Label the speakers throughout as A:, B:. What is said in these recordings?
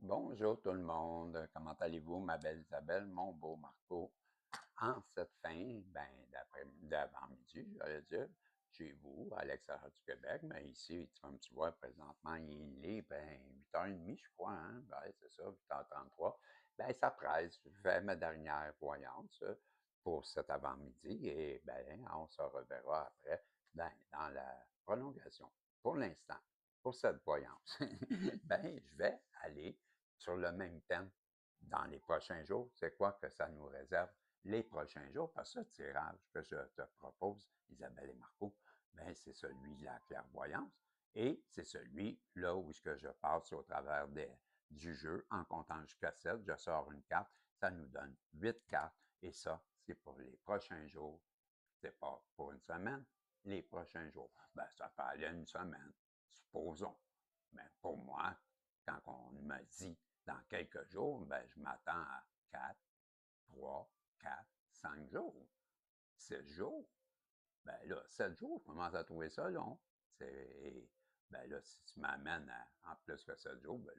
A: Bonjour tout le monde, comment allez-vous, ma belle Isabelle, mon beau Marco? En cette fin, d'avant-midi, j'allais dire, chez vous, à l'extérieur du Québec, mais ici, comme tu vois, présentement, il est 8h30, je crois, hein? Ben, c'est ça, 8h33. Ben, ça presse. Je fais ma dernière voyance pour cet avant-midi et on se reverra après dans la prolongation. Pour l'instant, pour cette voyance, je vais aller sur le même thème dans les prochains jours. C'est quoi que ça nous réserve les prochains jours? Parce que ce tirage que je te propose, Isabelle et Marco, c'est celui de la clairvoyance et c'est celui là où ce que je passe au travers du jeu en comptant jusqu'à 7. Je sors une carte, ça nous donne 8 cartes et ça, c'est pour les prochains jours. C'est pas pour une semaine, les prochains jours. Ça peut aller une semaine, supposons. Mais pour moi, quand on me dit dans quelques jours, je m'attends à 4, 3, 4, 5 jours, 6 jours. 7 jours, je commence à trouver ça long. Là, si tu m'amènes en plus que 7 jours, là,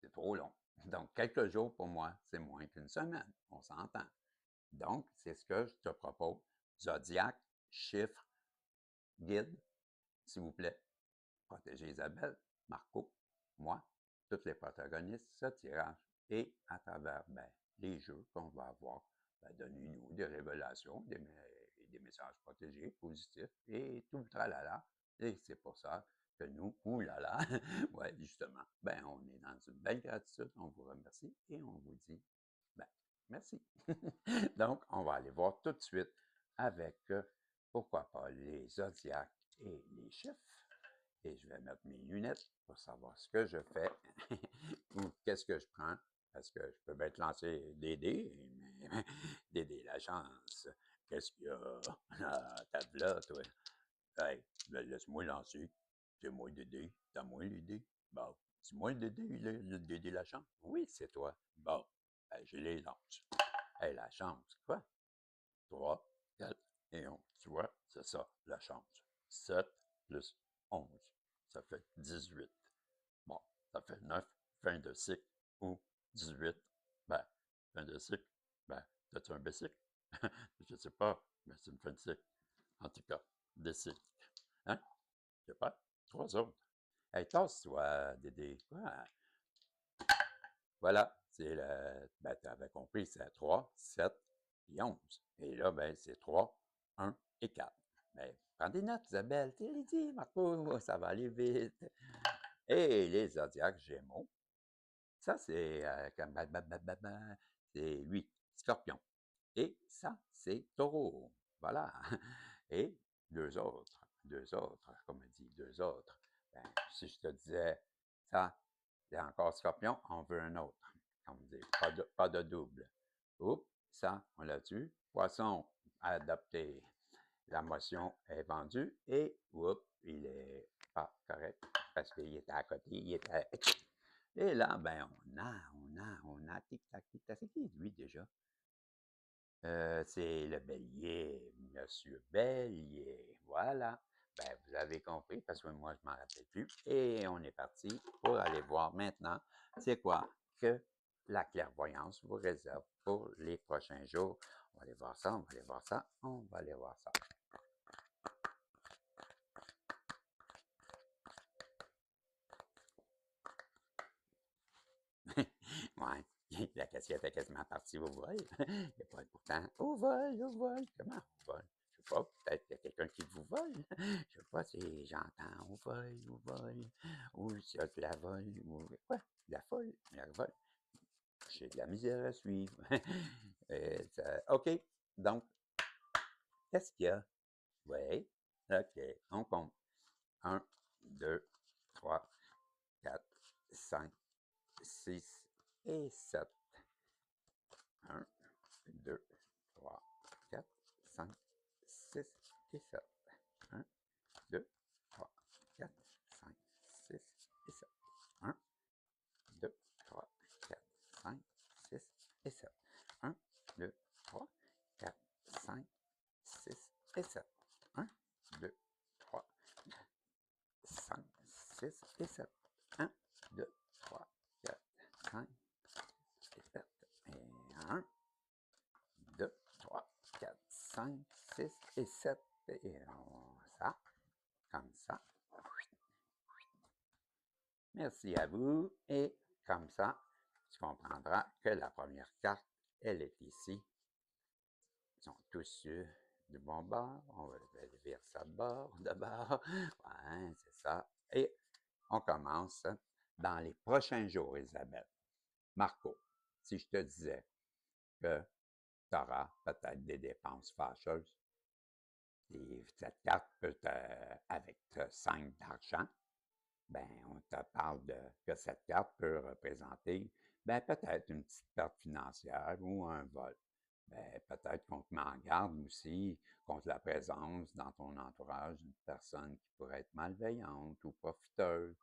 A: c'est trop long. Donc, quelques jours pour moi, c'est moins qu'une semaine. On s'entend. Donc, c'est ce que je te propose. Zodiac, chiffre, guide, s'il vous plaît. Protégez Isabelle, Marco, moi, tous les protagonistes, ce tirage. Et à travers les jeux qu'on va avoir, donnez-nous des révélations, des messages protégés, positifs et tout le tralala. Et c'est pour ça que nous, oulala, ouais, justement, on est dans une belle gratitude. On vous remercie et on vous dit, ben, merci. Donc, on va aller voir tout de suite avec, pourquoi pas, les zodiacs et les chiffres. Et je vais mettre mes lunettes pour savoir ce que je fais ou qu'est-ce que je prends. Parce que je peux bien te lancer des dés, mais des dés, la chance. Qu'est-ce qu'il y a? Ah, t'as toi. Hey, laisse-moi lancer. C'est moi le dés. T'as moi les dés. Bon, c'est moi le dés, le dés, la chance. Oui, c'est toi. Bon, je les lance. Hey, la chance, quoi? 3, 4 et 11. Tu vois, c'est ça, la chance. 7 plus 11, ça fait 18. Bon, ça fait 9, fin de cycle, ou 18. Fin de cycle, t'as-tu un bicycle? Je sais pas, mais c'est une fin de cycle. En tout cas, des cycles. Hein? Je sais pas. 3 autres. Hey, tasse-toi, Dédé. Ouais. Voilà, c'est le. Tu avais compris, c'est 3, 7 et 11. Et là, c'est 3, 1 et 4. Prends des notes, Isabelle. Tu l'as dit, Marco, ça va aller vite. Et les zodiaques Gémeaux, ça, c'est c'est lui, Scorpion. Et ça, c'est Taureau. Voilà. Et deux autres, comme on dit, deux autres. Si je te disais ça, c'est encore Scorpion, on veut un autre. Comme on dit, pas de double. Oups, ça, on l'a tu. Poisson, adopté. La motion est vendue et, oups, il est pas correct parce qu'il était à côté, il était. Et là, tic-tac, tic-tac. C'est qui, lui, déjà? C'est le bélier, Monsieur Bélier. Voilà. Vous avez compris, parce que moi, je m'en rappelle plus. Et on est parti pour aller voir maintenant, c'est quoi que la clairvoyance vous réserve pour les prochains jours. On va aller voir ça, on va aller voir ça, on va aller voir ça. Ouais, la cassette est quasiment partie au vol. Il n'y a pas pourtant au vol. Comment au vol? Je sais pas, peut-être qu'il y a quelqu'un qui vous vole. Je sais pas si j'entends au vol, ou s'il y a de la vol, ou quoi? De la folle, la vol. J'ai de la misère à suivre. OK, donc, qu'est-ce qu'il y a? Oui, OK, on compte. 1, 2, 3, 4, 5, 6 et 7. 1, 2, 3, 4, 5, 6 et 7. 1, 2, 3, 4, 5, 6 et 7. 1, 2, 3, 4, 5, 6 et 7. 1, 2, 3, 4, 5, 6 et 7. 1, 2, 3, 5, 6 et 7. 1, 2, 3, Merci à vous. Et comme ça, tu comprendras que la première carte, elle est ici. Ils sont tous sur du bon bord. On va vérifier ça de bord, de bord. Ouais, c'est ça. Et on commence dans les prochains jours, Isabelle. Marco, si je te disais que tu auras peut-être des dépenses fâcheuses, et cette carte peut, avec 5 d'argent, ben, on te parle que cette carte peut représenter, ben, peut-être une petite perte financière ou un vol. Ben, peut-être qu'on te met en garde aussi contre la présence dans ton entourage d'une personne qui pourrait être malveillante ou profiteuse.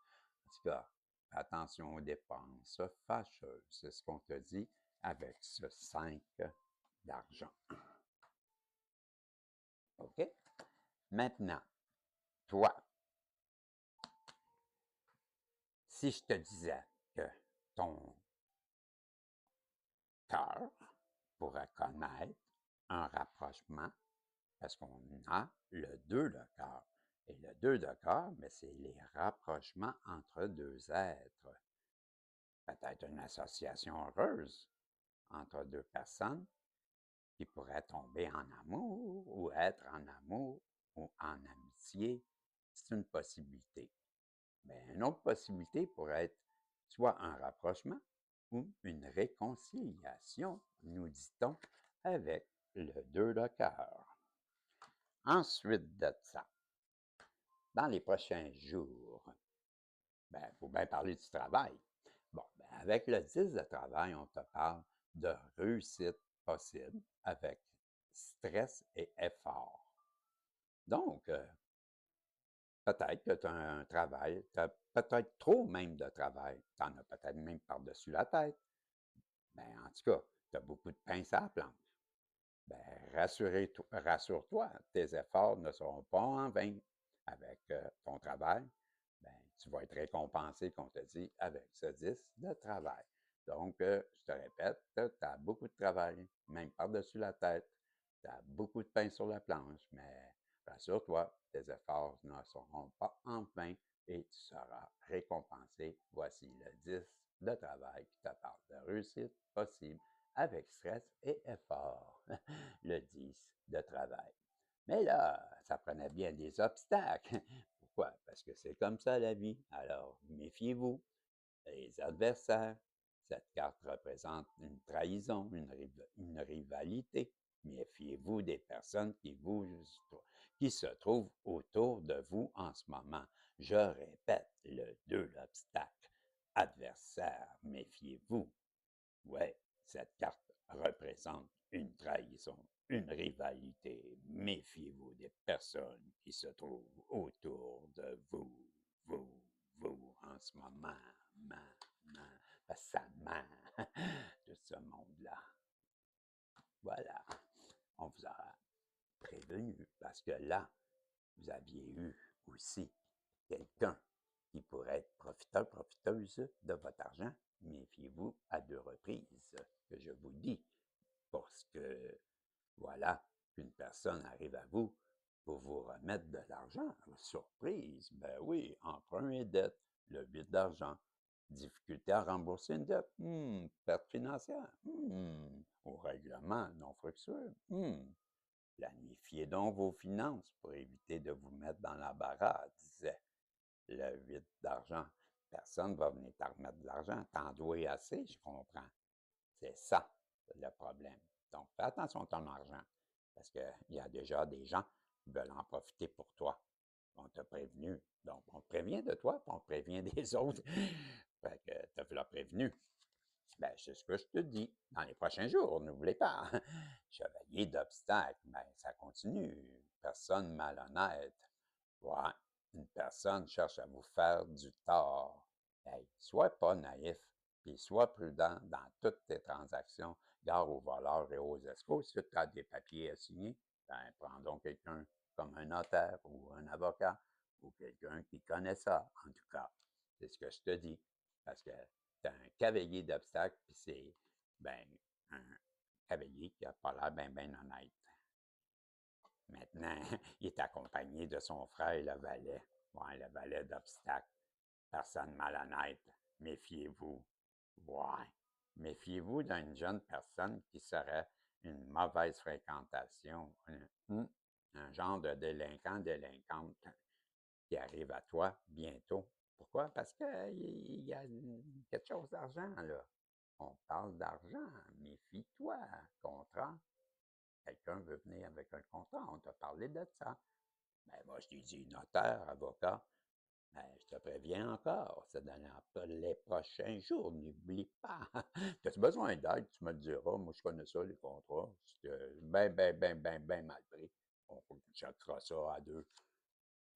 A: En tout cas, fais attention aux dépenses fâcheuses. C'est ce qu'on te dit avec ce 5 d'argent. OK? Maintenant, toi, si je te disais que ton cœur pourrait connaître un rapprochement, parce qu'on a le 2 de cœur. Et le 2 de cœur, mais c'est les rapprochements entre deux êtres. Peut-être une association heureuse entre deux personnes qui pourraient tomber en amour ou être en amour ou en amitié. C'est une possibilité. Mais une autre possibilité pourrait être soit un rapprochement ou une réconciliation, nous dit-on, avec le 2 de cœur. Ensuite de ça, dans les prochains jours, ben, il faut bien parler du travail. Bon, ben, avec le 10 de travail, on te parle de réussite possible avec stress et effort. Donc, peut-être que tu as un travail, tu as peut-être trop même de travail, tu en as peut-être même par-dessus la tête. Ben, en tout cas, tu as beaucoup de pinces à la planche. Ben, rassure-toi, tes efforts ne seront pas en vain. Avec ton travail, ben, tu vas être récompensé, comme on te dit, avec ce 10 de travail. Donc, je te répète, tu as beaucoup de travail, même par-dessus la tête. Tu as beaucoup de pain sur la planche, mais rassure-toi, tes efforts ne seront pas en vain et tu seras récompensé. Voici le 10 de travail qui te parle de réussite possible avec stress et effort. Le 10 de travail. Mais là, ça prenait bien des obstacles. Pourquoi? Parce que c'est comme ça la vie. Alors, méfiez-vous. Les adversaires, cette carte représente une trahison, une rivalité. Méfiez-vous des personnes qui se trouvent autour de vous en ce moment. Je répète, le 2, l'obstacle. Adversaire, méfiez-vous. Ouais, cette carte représente une trahison, une rivalité. Méfiez-vous des personnes qui se trouvent autour de vous, en ce moment. Ça ment, tout ce monde-là. Voilà, on vous a prévenu parce que là, vous aviez eu aussi quelqu'un qui pourrait être profiteur, profiteuse de votre argent. Méfiez-vous à 2 reprises, que je vous dis, parce que, voilà, qu'une personne arrive à vous pour vous remettre de l'argent. Surprise, ben oui, emprunt et dette, le 8 d'argent. Difficulté à rembourser une dette, perte financière, au règlement non fructueux, planifiez donc vos finances pour éviter de vous mettre dans l'embarras, disait le 8 d'argent. Personne ne va venir te remettre de l'argent. T'en dois assez, je comprends. C'est ça le problème. Donc, fais attention à ton argent parce qu'il y a déjà des gens qui veulent en profiter pour toi. On t'a prévenu. Donc, on te prévient de toi, puis on te prévient des autres. Fait que tu as prévenu. Ben, c'est ce que je te dis. Dans les prochains jours, n'oubliez pas. Chevalier d'obstacles, ben, ça continue. Personne malhonnête. Ouais, une personne cherche à vous faire du tort. Hey, sois pas naïf, puis sois prudent dans toutes tes transactions. Gare aux voleurs et aux escrocs. Si tu as des papiers à signer, ben, prends donc quelqu'un comme un notaire ou un avocat ou quelqu'un qui connaît ça, en tout cas. C'est ce que je te dis. Parce que tu as un cavalier d'obstacles, puis c'est ben, un cavalier qui n'a pas l'air bien honnête. Maintenant, il est accompagné de son frère, le valet. Ouais, le valet d'obstacles. personne malhonnête. Méfiez-vous. Ouais. Méfiez-vous d'une jeune personne qui serait une mauvaise fréquentation, un genre de délinquant, délinquante qui arrive à toi bientôt. Pourquoi? Parce qu'il y a quelque chose d'argent, là. On parle d'argent. Méfie-toi. Contrat. Quelqu'un veut venir avec un contrat. On t'a parlé de ça. Ben, moi, je t'ai dit notaire, avocat. Ben, je te préviens encore, c'est dans les prochains jours, n'oublie pas. As-tu besoin d'aide? Tu me le diras. Moi, je connais ça, les contrats. C'est bien mal pris. On checkera ça à deux.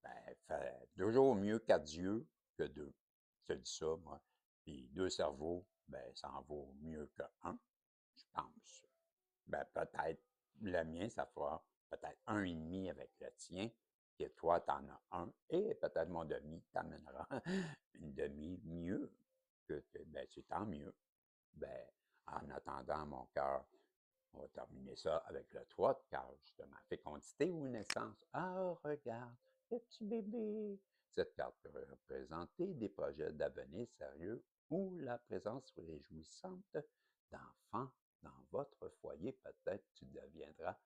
A: Ben, fait toujours mieux 4 yeux que 2. Je te dis ça, moi. Puis 2 cerveaux, ben, ça en vaut mieux que un, je pense. Ben, peut-être le mien, ça fera peut-être un et demi avec le tien, et toi, tu en as un, et peut-être mon demi t'amènera une demi mieux ben, c'est tant mieux. Ben, en attendant, mon cœur, on va terminer ça avec le 3 de cœur, justement. Fécondité ou naissance? Ah, regarde, le petit bébé. Cette carte peut représenter des projets d'avenir sérieux ou la présence réjouissante d'enfants dans votre foyer. Peut-être tu deviendras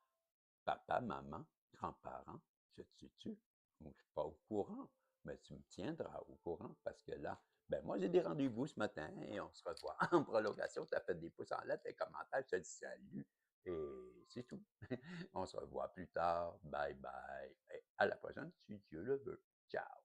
A: papa, maman, grand-parent. Je sais-tu? Moi, je ne suis pas au courant, mais tu me tiendras au courant parce que là, ben moi, j'ai des rendez-vous ce matin et on se revoit en prolongation. Tu as fait des pouces en l'air, tes commentaires, je te dis salut et c'est tout. On se revoit plus tard. Bye bye. Et à la prochaine, si Dieu le veut. Ciao.